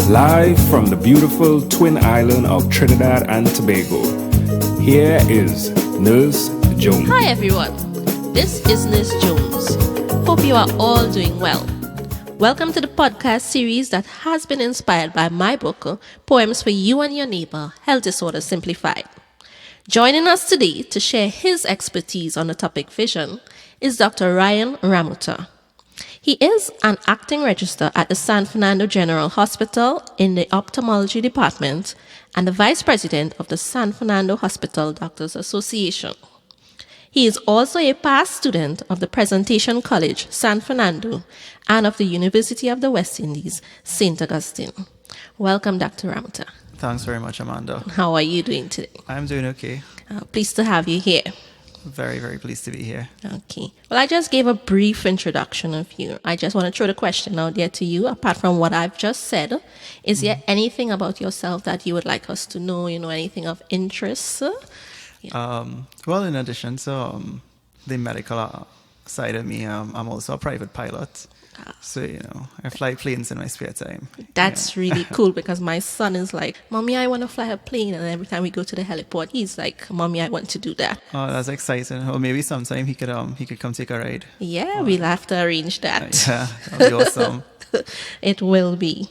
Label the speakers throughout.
Speaker 1: Live from the beautiful twin island of Trinidad and Tobago, here is Nurse Jones.
Speaker 2: Hi everyone, this is Nurse Jones. Hope you are all doing well. Welcome to the podcast series that has been inspired by my book, Poems for You and Your Neighbor, Health Disorder Simplified. Joining us today to share his expertise on the topic vision is Dr. Ryan Ramoutar. He is an acting registrar at the San Fernando General Hospital in the ophthalmology department and the vice president of the San Fernando Hospital Doctors Association. He is also a past student of the Presentation College, San Fernando, and of the University of the West Indies, St. Augustine. Welcome, Dr. Ramoutar.
Speaker 3: Thanks very much, Amanda.
Speaker 2: How are you doing today?
Speaker 3: I'm doing okay.
Speaker 2: Pleased to have you here.
Speaker 3: Very, very pleased to be here.
Speaker 2: Okay. Well, I just gave a brief introduction of you. I just want to throw the question out there to you. Apart from what I've just said, is there anything about yourself that you would like us to know, anything of interest?
Speaker 3: Well, in addition to the medical side of me, I'm also a private pilot. So, I fly planes in my spare time.
Speaker 2: That's really cool because my son is like, Mommy, I want to fly a plane. And every time we go to the heliport, he's like, Mommy, I want to do that.
Speaker 3: Oh, that's exciting. Or maybe sometime he could come take a ride.
Speaker 2: Yeah, we'll have to arrange that.
Speaker 3: Yeah, that'll be awesome.
Speaker 2: It will be.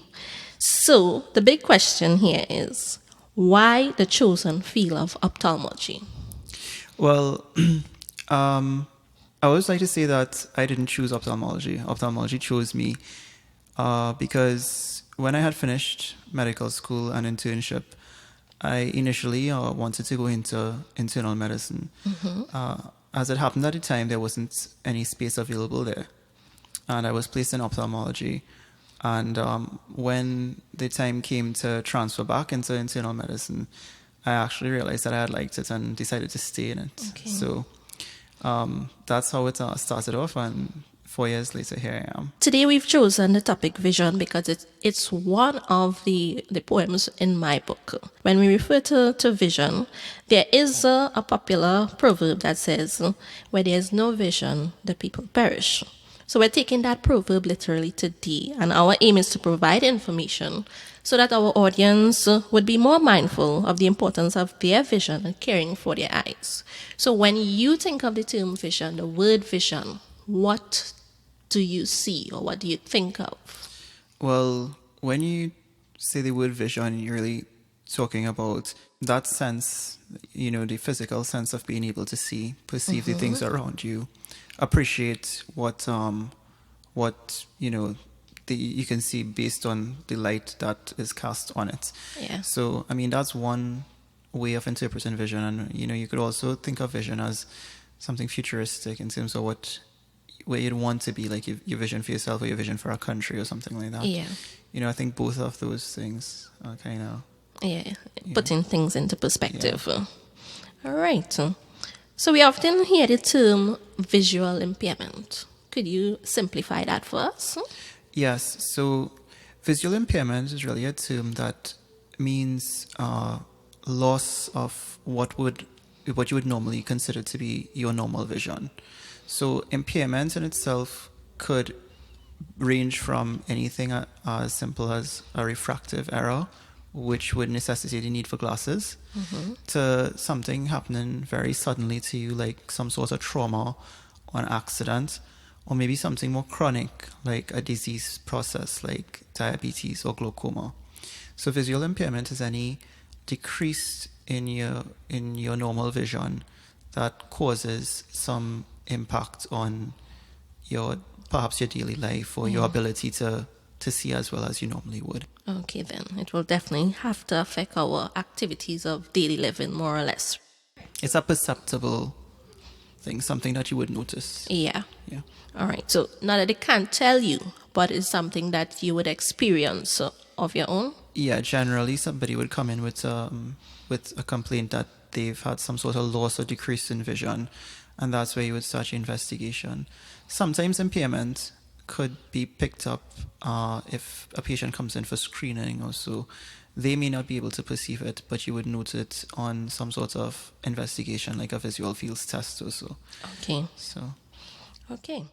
Speaker 2: So the big question here is, why the chosen field of ophthalmology?
Speaker 3: Well, I always like to say that I didn't choose ophthalmology. Ophthalmology chose me because when I had finished medical school and internship, I initially wanted to go into internal medicine. Mm-hmm. As it happened at the time, there wasn't any space available there. And I was placed in ophthalmology. And when the time came to transfer back into internal medicine, I actually realized that I had liked it and decided to stay in it.
Speaker 2: Okay.
Speaker 3: So that's how it started off, and 4 years later, here I am.
Speaker 2: Today we've chosen the topic vision because it's one of the poems in my book. When we refer to vision, there is a popular proverb that says, where there is no vision, the people perish. So we're taking that proverb literally today, and our aim is to provide information so that our audience would be more mindful of the importance of their vision and caring for their eyes. So when you think of the term vision, the word vision, what do you see or what do you think of?
Speaker 3: Well, when you say the word vision, you're really talking about that sense, the physical sense of being able to see, perceive the things around you, appreciate what you can see based on the light that is cast on it.
Speaker 2: Yeah.
Speaker 3: So, that's one way of interpreting vision. And, you could also think of vision as something futuristic in terms of where you'd want to be, like your vision for yourself or your vision for a country or something like that.
Speaker 2: Yeah.
Speaker 3: I think both of those things are kind of...
Speaker 2: Yeah, putting things into perspective. Yeah. All right. So we often hear the term visual impairment. Could you simplify that for us?
Speaker 3: Yes. So visual impairment is really a term that means loss of what you would normally consider to be your normal vision. So impairment in itself could range from anything as simple as a refractive error, which would necessitate the need for glasses, to something happening very suddenly to you, like some sort of trauma or an accident, or maybe something more chronic, like a disease process like diabetes or glaucoma. So visual impairment is any decrease in your normal vision that causes some impact on perhaps your daily life or your ability to see as well as you normally would.
Speaker 2: Okay, then. It will definitely have to affect our activities of daily living, more or less.
Speaker 3: It's a perceptible thing, something that you would notice.
Speaker 2: Yeah.
Speaker 3: Yeah.
Speaker 2: All right. So now that they can't tell you, but it's something that you would experience of your own?
Speaker 3: Yeah, generally somebody would come in with a complaint that they've had some sort of loss or decrease in vision, and that's where you would start your investigation. Sometimes impairment could be picked up if a patient comes in for screening or so. They may not be able to perceive it, but you would note it on some sort of investigation, like a visual fields test or so.
Speaker 2: Okay.
Speaker 3: So.
Speaker 2: Okay.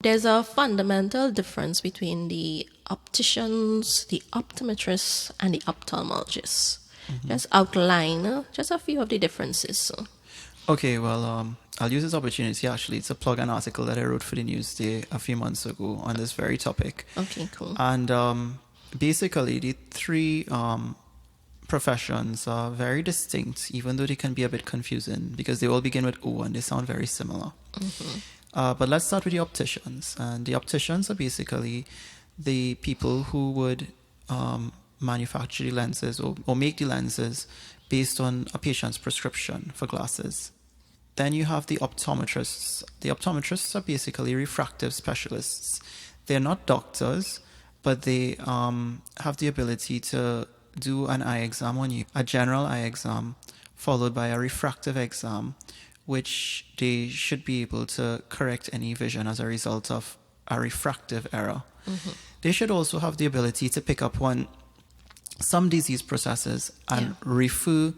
Speaker 2: There's a fundamental difference between the opticians, the optometrists, and the ophthalmologists. Just outline just a few of the differences.
Speaker 3: Okay, well, I'll use this opportunity actually to plug an article that I wrote for the Newsday a few months ago on this very topic.
Speaker 2: Okay, cool.
Speaker 3: And basically, the three professions are very distinct, even though they can be a bit confusing because they all begin with O and they sound very similar. But let's start with the opticians. And the opticians are basically the people who would manufacture the lenses or make the lenses based on a patient's prescription for glasses. Then you have the optometrists. The optometrists are basically refractive specialists. They're not doctors, but they have the ability to do an eye exam on you, a general eye exam, followed by a refractive exam, which they should be able to correct any vision as a result of a refractive error. They should also have the ability to pick up on some disease processes and refer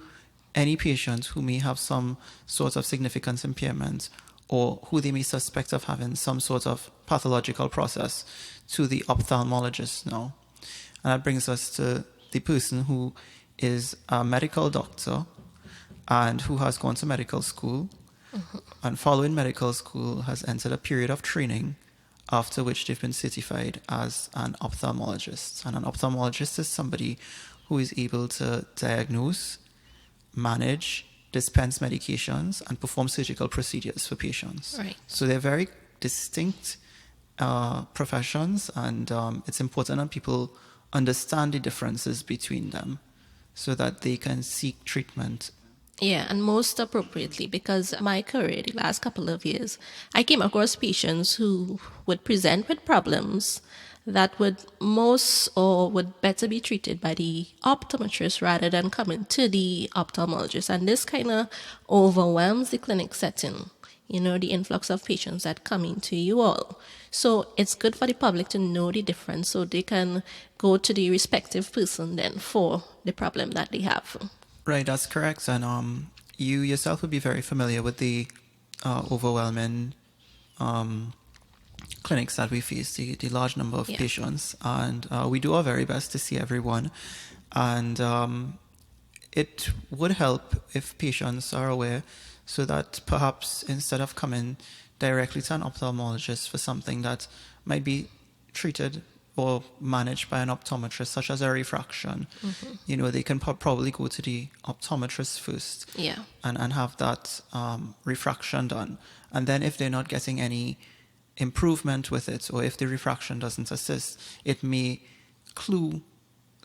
Speaker 3: any patient who may have some sort of significant impairment or who they may suspect of having some sort of pathological process to the ophthalmologist now. And that brings us to the person who is a medical doctor and who has gone to medical school and following medical school has entered a period of training, after which they've been certified as an ophthalmologist. And an ophthalmologist is somebody who is able to diagnose, manage, dispense medications, and perform surgical procedures for patients.
Speaker 2: Right.
Speaker 3: So they're very distinct professions, and it's important that people understand the differences between them so that they can seek treatment.
Speaker 2: Yeah, and most appropriately, because my career, the last couple of years, I came across patients who would present with problems that would would better be treated by the optometrist rather than coming to the ophthalmologist. And this kind of overwhelms the clinic setting, the influx of patients that come into you all. So it's good for the public to know the difference so they can go to the respective person then for the problem that they have.
Speaker 3: Right, that's correct. And you yourself would be very familiar with the overwhelming clinics that we face, the large number of patients. And we do our very best to see everyone. And it would help if patients are aware so that perhaps instead of coming directly to an ophthalmologist for something that might be treated or managed by an optometrist, such as a refraction, they can probably go to the optometrist first and have that refraction done. And then if they're not getting any improvement with it, or if the refraction doesn't assist, it may clue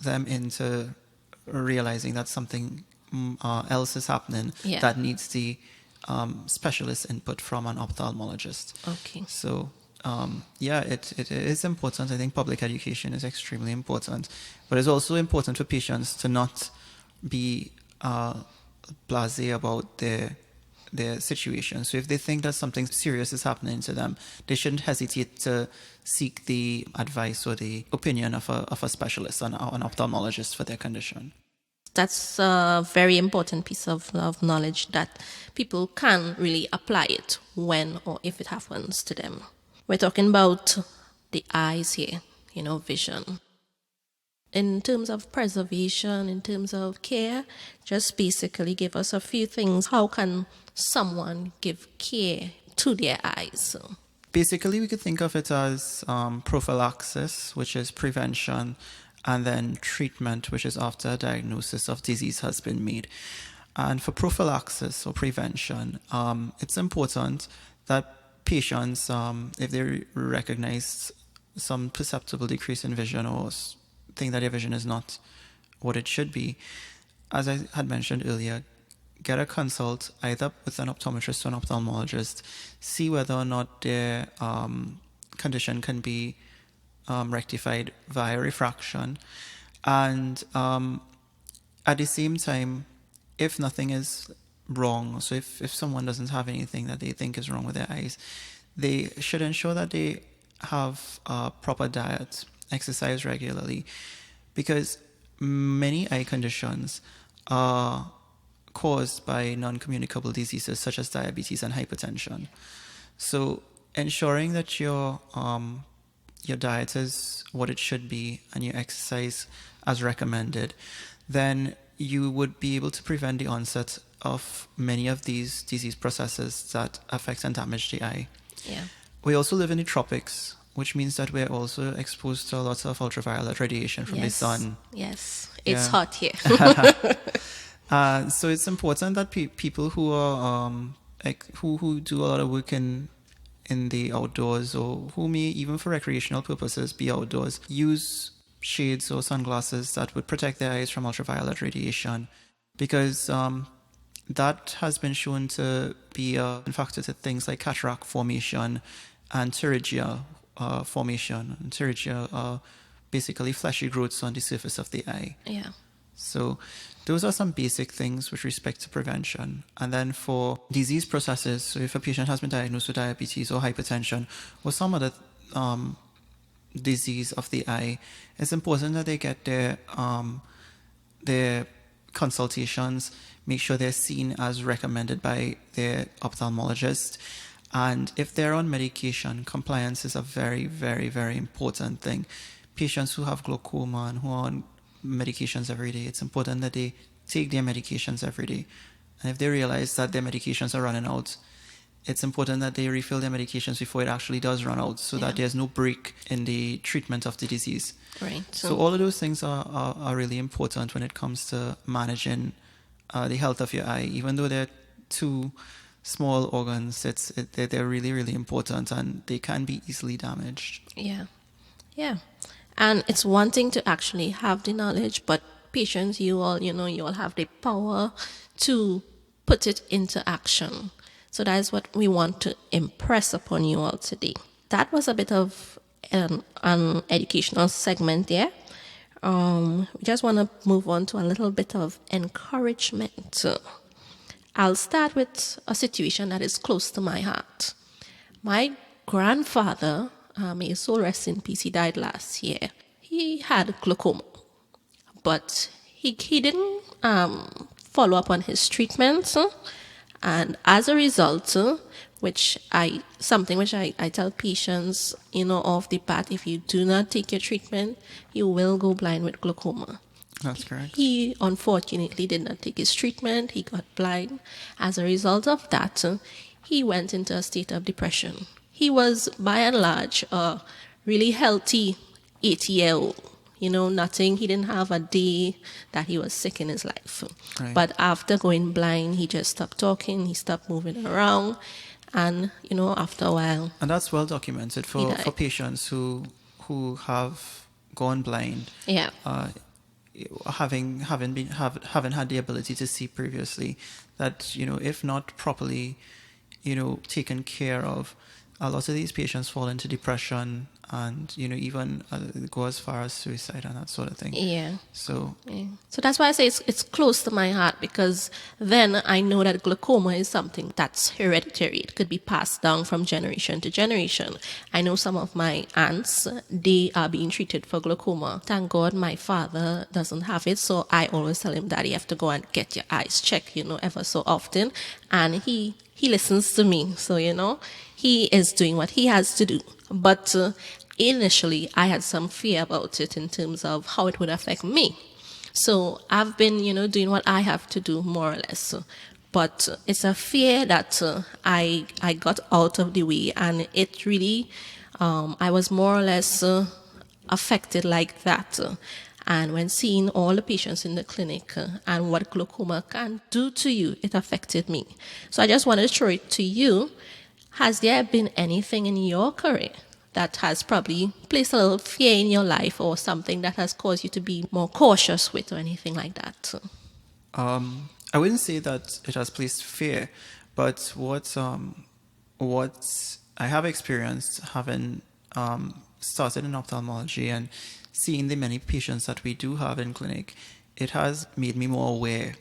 Speaker 3: them into realizing that something else is happening that needs the specialist input from an ophthalmologist.
Speaker 2: Okay.
Speaker 3: So it is important. I think public education is extremely important, but it's also important for patients to not be blasé about their situation. So if they think that something serious is happening to them, they shouldn't hesitate to seek the advice or the opinion of a specialist, an ophthalmologist for their condition.
Speaker 2: That's a very important piece of knowledge that people can really apply it when or if it happens to them. We're talking about the eyes here, vision. In terms of preservation, in terms of care, just basically give us a few things. How can someone give care to their eyes?
Speaker 3: Basically, we could think of it as prophylaxis, which is prevention, and then treatment, which is after a diagnosis of disease has been made. And for prophylaxis or prevention, it's important that patients, if they recognize some perceptible decrease in vision or think that their vision is not what it should be, as I had mentioned earlier, get a consult either with an optometrist or an ophthalmologist, see whether or not their condition can be rectified via refraction. And at the same time, if nothing is wrong, so if someone doesn't have anything that they think is wrong with their eyes, they should ensure that they have a proper diet, exercise regularly, because many eye conditions are caused by non-communicable diseases such as diabetes and hypertension. So ensuring that your diet is what it should be and your exercise as recommended, then you would be able to prevent the onset of many of these disease processes that affect and damage the eye.
Speaker 2: Yeah.
Speaker 3: We also live in the tropics, which means that we're also exposed to lots of ultraviolet radiation from the sun.
Speaker 2: Yes, it's
Speaker 3: Yeah.
Speaker 2: hot here.
Speaker 3: So it's important that people who are who do a lot of work in the outdoors, or who may even for recreational purposes be outdoors, use shades or sunglasses that would protect their eyes from ultraviolet radiation, because that has been shown to be a factor to things like cataract formation and pterygia formation. And pterygia are basically fleshy growths on the surface of the eye.
Speaker 2: Yeah.
Speaker 3: So those are some basic things with respect to prevention. And then for disease processes, so if a patient has been diagnosed with diabetes or hypertension or some other disease of the eye, it's important that they get their consultations, make sure they're seen as recommended by their ophthalmologist. And if they're on medication, compliance is a very, very, very important thing. Patients who have glaucoma and who are on medications every day, it's important that they take their medications every day. And if they realize that their medications are running out, it's important that they refill their medications before it actually does run out, so that there's no break in the treatment of the disease.
Speaker 2: Right.
Speaker 3: So all of those things are really important when it comes to managing the health of your eye. Even though they're two small organs, they're really, really important, and they can be easily damaged.
Speaker 2: Yeah. Yeah. And it's one thing to actually have the knowledge, but patients, you all have the power to put it into action. So that is what we want to impress upon you all today. That was a bit of an educational segment there. We just want to move on to a little bit of encouragement. I'll start with a situation that is close to my heart. My grandfather, may his soul rest in peace, he died last year. He had glaucoma, but he didn't follow up on his treatments, and as a result, which I tell patients, off the bat, if you do not take your treatment, you will go blind with glaucoma.
Speaker 3: That's correct.
Speaker 2: He unfortunately did not take his treatment. He got blind. As a result of that, he went into a state of depression. He was, by and large, a really healthy 80-year-old. Nothing. He didn't have a day that he was sick in his life.
Speaker 3: Right.
Speaker 2: But after going blind, he just stopped talking. He stopped moving around. And, after a while...
Speaker 3: And that's well documented for patients who have gone blind.
Speaker 2: Yeah.
Speaker 3: Having had the ability to see previously, that if not properly taken care of, a lot of these patients fall into depression and even go as far as suicide and that sort of thing. So
Speaker 2: that's why I say it's close to my heart, because then I know that glaucoma is something that's hereditary. It could be passed down from generation to generation. I know some of my aunts, they are being treated for glaucoma. Thank God my father doesn't have it, so I always tell him, Daddy, you have to go and get your eyes checked ever so often. And he listens to me, so he is doing what he has to do. But initially, I had some fear about it in terms of how it would affect me. So I've been, doing what I have to do, more or less. But it's a fear that I got out of the way, and it really, I was more or less affected like that. And when seeing all the patients in the clinic and what glaucoma can do to you, it affected me. So I just wanted to throw it to you. Has there been anything in your career that has probably placed a little fear in your life, or something that has caused you to be more cautious with, or anything like that?
Speaker 3: I wouldn't say that it has placed fear, but what I have experienced, having started in ophthalmology and seeing the many patients that we do have in clinic, it has made me more aware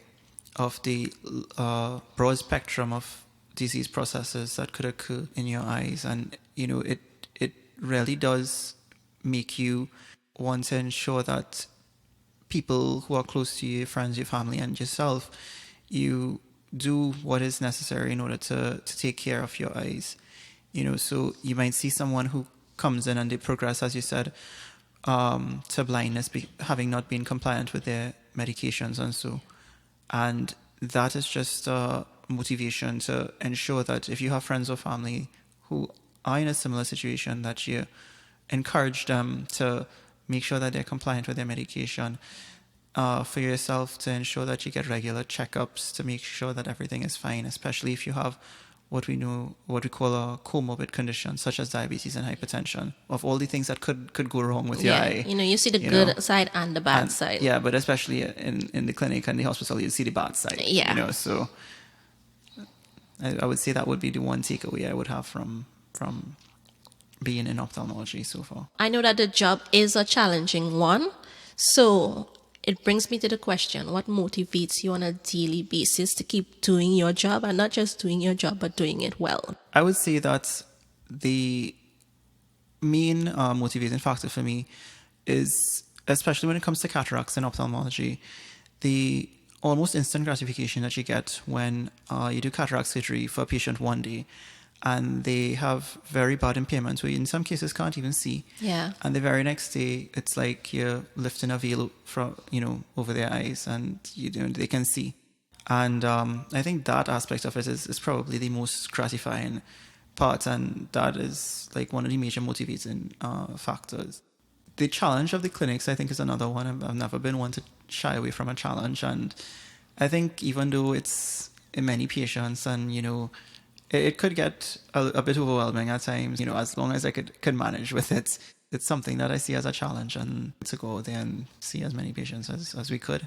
Speaker 3: of the broad spectrum of disease processes that could occur in your eyes. And it really does make you want to ensure that people who are close to you, your friends, your family, and yourself, you do what is necessary in order to take care of your eyes. So you might see someone who comes in and they progress, as you said, to blindness, having not been compliant with their medications and that is just motivation to ensure that if you have friends or family who are in a similar situation, that you encourage them to make sure that they're compliant with their medication. For yourself, to ensure that you get regular checkups to make sure that everything is fine, especially if you have what we call a comorbid condition, such as diabetes and hypertension, of all the things that could go wrong with your eye.
Speaker 2: You see the good side and the bad side.
Speaker 3: Yeah, but especially in the clinic and the hospital, you see the bad side.
Speaker 2: Yeah.
Speaker 3: So I would say that would be the one takeaway I would have from being in ophthalmology so far.
Speaker 2: I know that the job is a challenging one, so it brings me to the question, what motivates you on a daily basis to keep doing your job, and not just doing your job, but doing it well?
Speaker 3: I would say that the main motivating factor for me is, especially when it comes to cataracts and ophthalmology, the almost instant gratification that you get when you do cataract surgery for a patient one day, and they have very bad impairments where you in some cases can't even see.
Speaker 2: Yeah.
Speaker 3: And the very next day, it's like you're lifting a veil from, over their eyes, and they can see. And I think that aspect of it is probably the most gratifying part, and that is like one of the major motivating factors. The challenge of the clinics, I think, is another one. I've never been one to shy away from a challenge, and I think even though it's in many patients and it could get a bit overwhelming at times, as long as I could manage with it. It's something that I see as a challenge, and to go there and see as many patients as we could.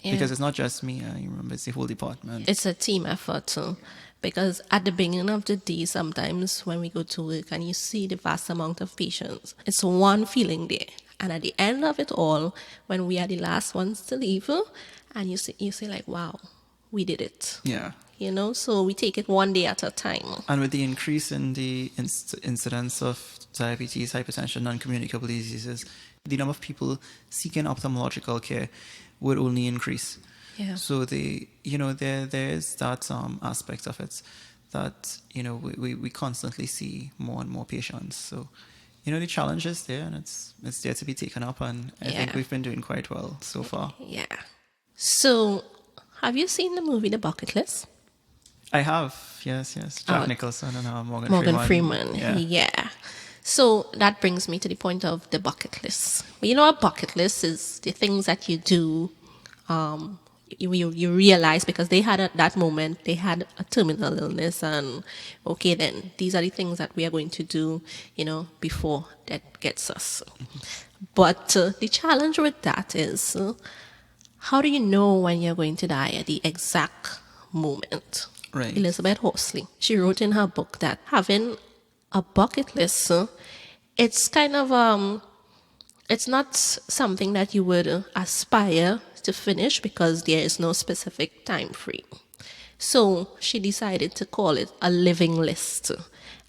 Speaker 3: Yeah. Because it's not just me, I remember it's the whole department.
Speaker 2: It's a team effort too. Because at the beginning of the day, sometimes when we go to work and you see the vast amount of patients, it's one feeling there. And at the end of it all, when we are the last ones to leave, and you say like, wow, we did it.
Speaker 3: Yeah.
Speaker 2: So we take it one day at a time.
Speaker 3: And with the increase in the incidence of diabetes, hypertension, non-communicable diseases, the number of people seeking ophthalmological care would only increase.
Speaker 2: Yeah.
Speaker 3: So there is that aspect of it that we constantly see more and more patients. So the challenge is there, and it's there to be taken up, and I think we've been doing quite well so far.
Speaker 2: Yeah. So have you seen the movie The Bucket List?
Speaker 3: I have, yes. Jack Nicholson and
Speaker 2: Morgan Freeman. Yeah. So that brings me to the point of the bucket list. A bucket list is the things that you do. You realize, because they had at that moment, they had a terminal illness, and okay, then these are the things that we are going to do, before that gets us. But the challenge with that is, how do you know when you're going to die at the exact moment?
Speaker 3: Right.
Speaker 2: Elizabeth Horsley, she wrote in her book that having a bucket list, it's kind of it's not something that you would aspire to finish, because there is no specific time frame. So she decided to call it a living list.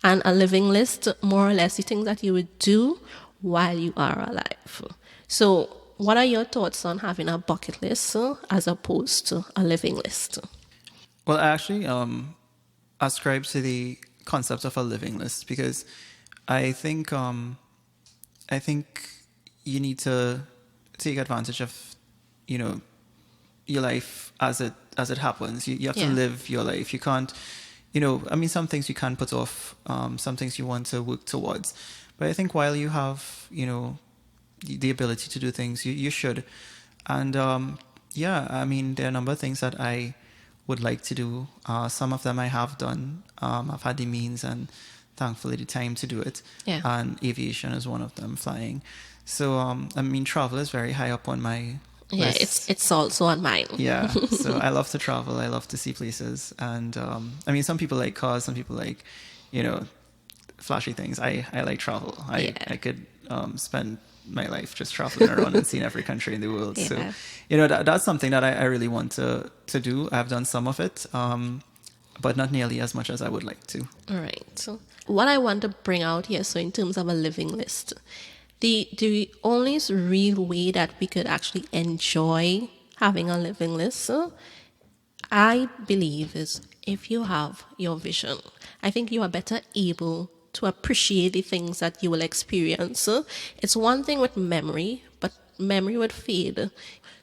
Speaker 2: And a living list, more or less, the things that you would do while you are alive. So what are your thoughts on having a bucket list as opposed to a living list?
Speaker 3: Well, I actually ascribe to the concept of a living list, because I think you need to take advantage of your life as it happens. You have to live your life. You can't some things you can put off, some things you want to work towards, but I think while you have the ability to do things, you should. And there are a number of things that I would like to do. Some of them I have done. I've had the means and thankfully the time to do it.
Speaker 2: Yeah.
Speaker 3: And aviation is one of them, flying. So travel is very high up on my list.
Speaker 2: It's also on mine.
Speaker 3: Yeah. So I love to travel. I love to see places. And some people like cars, some people like flashy things. I like travel. I could spend my life just traveling around and seeing every country in the world.
Speaker 2: Yeah.
Speaker 3: So that's something that I really want to do. I've done some of it, but not nearly as much as I would like to.
Speaker 2: All right. So what I want to bring out here, so in terms of a living list, the only real way that we could actually enjoy having a living list, I believe, is if you have your vision. I think you are better able to appreciate the things that you will experience. It's one thing with memory, but memory would fade.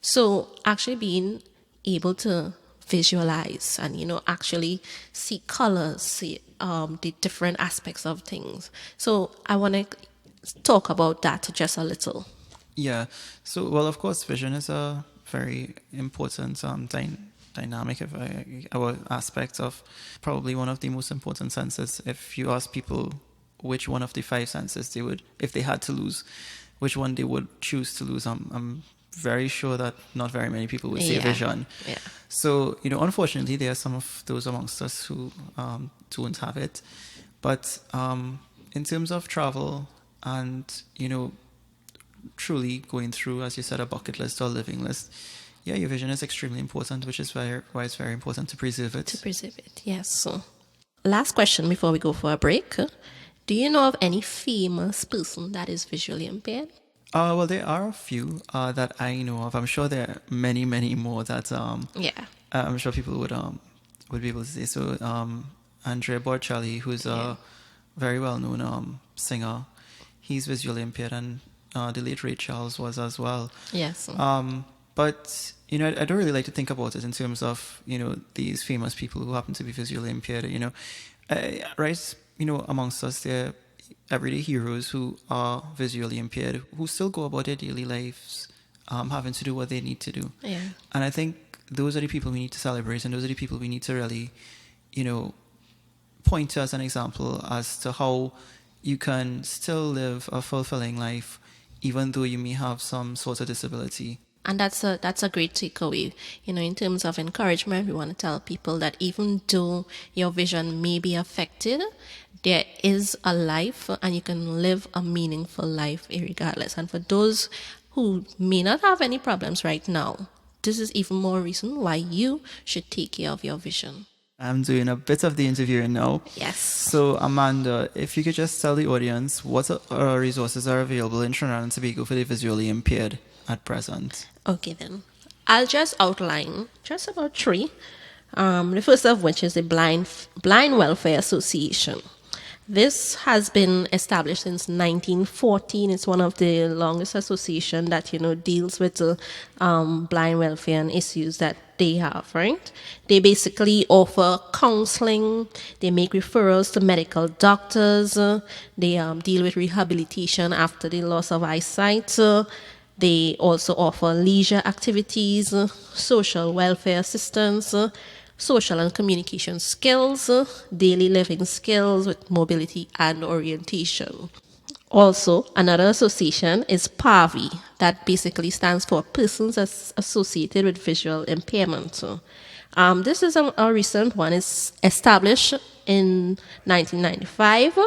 Speaker 2: So actually being able to visualize and, actually see colors, see the different aspects of things. So I want to talk about that just a little.
Speaker 3: Yeah. So, well, of course, vision is a very important dynamic or aspect of probably one of the most important senses. If you ask people which one of the 5 senses they would, if they had to lose, which one they would choose to lose, I'm very sure that not very many people would say vision.
Speaker 2: Yeah.
Speaker 3: So, unfortunately, there are some of those amongst us who don't have it. But in terms of travel and, truly going through, as you said, a bucket list or a living list, yeah, your vision is extremely important, which is why it's very important to preserve it.
Speaker 2: To preserve it, yes. So, last question before we go for a break. Do you know of any famous person that is visually impaired?
Speaker 3: Well, there are a few that I know of. I'm sure there are many, many more that I'm sure people would be able to say. So, Andrea Bocelli, who's a very well-known singer, he's visually impaired, and the late Ray Charles was as well.
Speaker 2: Yes.
Speaker 3: But, I don't really like to think about it in terms of, these famous people who happen to be visually impaired, right, amongst us, there are everyday heroes who are visually impaired, who still go about their daily lives, having to do what they need to do.
Speaker 2: Yeah.
Speaker 3: And I think those are the people we need to celebrate, and those are the people we need to really, point to as an example as to how you can still live a fulfilling life, even though you may have some sort of disability.
Speaker 2: And that's a great takeaway. In terms of encouragement, we want to tell people that even though your vision may be affected, there is a life and you can live a meaningful life regardless. And for those who may not have any problems right now, this is even more reason why you should take care of your vision.
Speaker 3: I'm doing a bit of the interviewing now.
Speaker 2: Yes.
Speaker 3: So, Amanda, if you could just tell the audience what resources are available in Trinidad and Tobago for the visually impaired at present.
Speaker 2: Okay, then. I'll just outline just about 3. The first of which is the Blind Welfare Association. This has been established since 1914. It's one of the longest association that, deals with blind welfare and issues that they have, right? They basically offer counseling. They make referrals to medical doctors. They deal with rehabilitation after the loss of eyesight. They also offer leisure activities, social welfare assistance, social and communication skills, daily living skills with mobility and orientation. Also, another association is PAVI, that basically stands for Persons Associated with Visual Impairment. This is a recent one. It's established in 1995.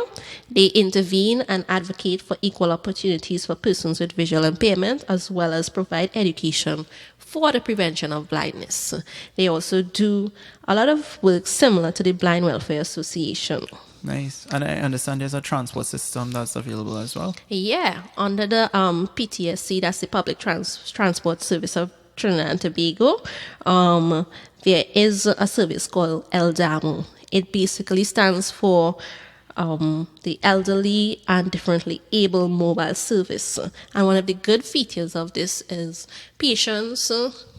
Speaker 2: They intervene and advocate for equal opportunities for persons with visual impairment, as well as provide education for the prevention of blindness. They also do a lot of work similar to the Blind Welfare Association.
Speaker 3: Nice. And I understand there's a transport system that's available as well.
Speaker 2: Yeah, under the PTSC, that's the Public Transport Service of Trinidad and Tobago, there is a service called ELDAMO. It basically stands for the Elderly and Differently Able Mobile Service. And one of the good features of this is patients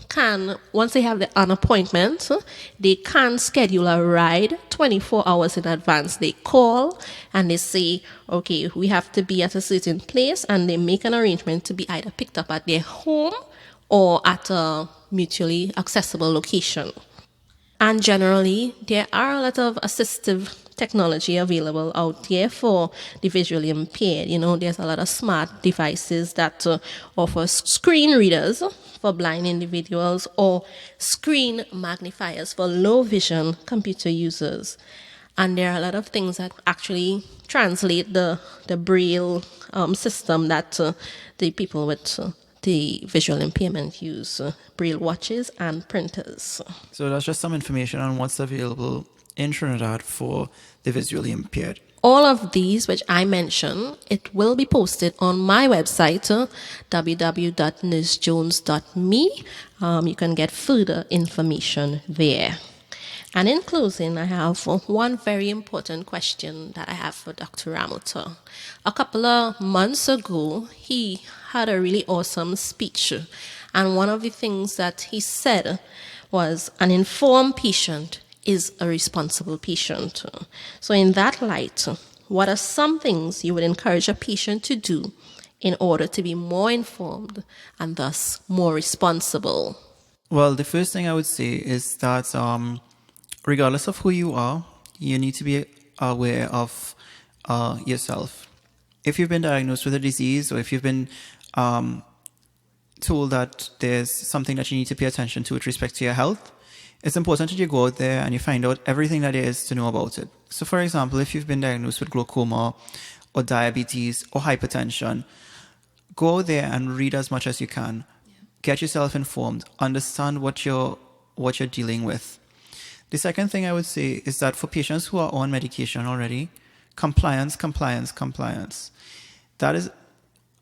Speaker 2: can, once they have an appointment, they can schedule a ride 24 hours in advance. They call and they say, okay, we have to be at a certain place, and they make an arrangement to be either picked up at their home or at a mutually accessible location. And generally, there are a lot of assistive technology available out there for the visually impaired. There's a lot of smart devices that offer screen readers for blind individuals or screen magnifiers for low vision computer users. And there are a lot of things that actually translate the Braille system that the people with the visual impairment use, Braille watches and printers.
Speaker 3: So that's just some information on what's available in Trinidad for the visually impaired.
Speaker 2: All of these, which I mentioned, it will be posted on my website, www.nursejones.me. You can get further information there. And in closing, I have one very important question that I have for Dr. Ramoutar. A couple of months ago, he had a really awesome speech. And one of the things that he said was an informed patient is a responsible patient. So in that light, what are some things you would encourage a patient to do in order to be more informed and thus more responsible?
Speaker 3: Well, the first thing I would say is that regardless of who you are, you need to be aware of yourself. If you've been diagnosed with a disease, or if you've been told that there's something that you need to pay attention to with respect to your health, it's important that you go out there and you find out everything that there is to know about it. So, for example, if you've been diagnosed with glaucoma or diabetes or hypertension, go out there and read as much as you can. Get yourself informed. Understand what you're dealing with. The second thing I would say is that for patients who are on medication already, compliance. That is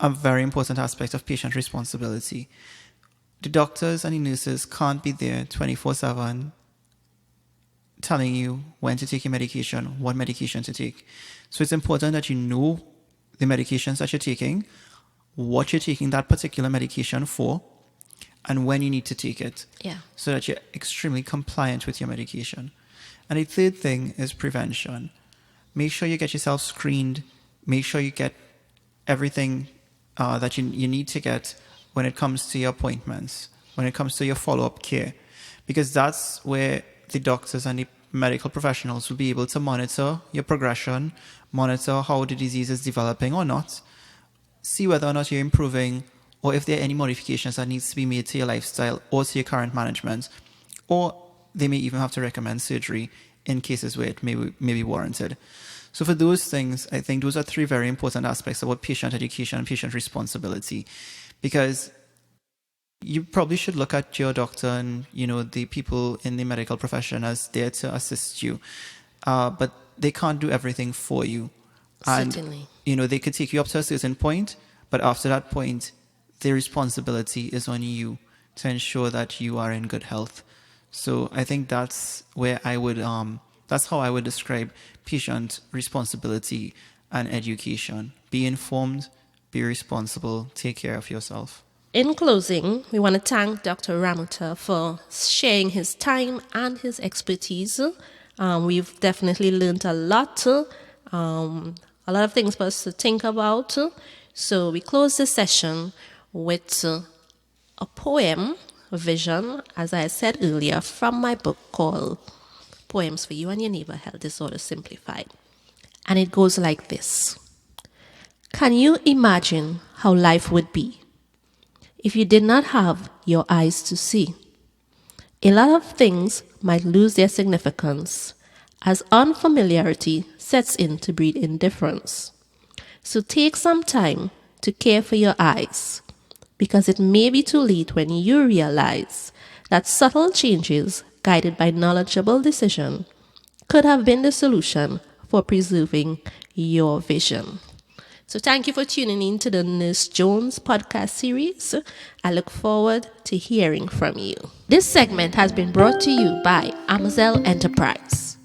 Speaker 3: a very important aspect of patient responsibility. The doctors and the nurses can't be there 24/7 telling you when to take your medication, what medication to take. So it's important that you know the medications that you're taking, what you're taking that particular medication for, and when you need to take it.
Speaker 2: Yeah.
Speaker 3: So that you're extremely compliant with your medication. And the third thing is prevention. Make sure you get yourself screened. Make sure you get everything that you need to get when it comes to your appointments, when it comes to your follow-up care. Because that's where the doctors and the medical professionals will be able to monitor your progression, monitor how the disease is developing or not, see whether or not you're improving, or if there are any modifications that needs to be made to your lifestyle or to your current management, or they may even have to recommend surgery in cases where it may be warranted. So for those things, I think those are three very important aspects about patient education and patient responsibility, because you probably should look at your doctor and, the people in the medical profession as there to assist you, but they can't do everything for you.
Speaker 2: Certainly.
Speaker 3: And, they could take you up to a certain point, but after that point, the responsibility is on you to ensure that you are in good health. So I think that's where that's how I would describe patient responsibility and education. Be informed, be responsible, take care of yourself.
Speaker 2: In closing, we want to thank Dr. Ramoutar for sharing his time and his expertise. We've definitely learned a lot of things for us to think about. So we close this session with a poem, a vision, as I said earlier, from my book called Poems for You and Your Neighbor, Health Disorder Simplified. And it goes like this. Can you imagine how life would be if you did not have your eyes to see? A lot of things might lose their significance as unfamiliarity sets in to breed indifference. So take some time to care for your eyes, because it may be too late when you realize that subtle changes guided by knowledgeable decision could have been the solution for preserving your vision. So thank you for tuning in to the Nurse Jones podcast series. I look forward to hearing from you. This segment has been brought to you by Amazell Enterprise.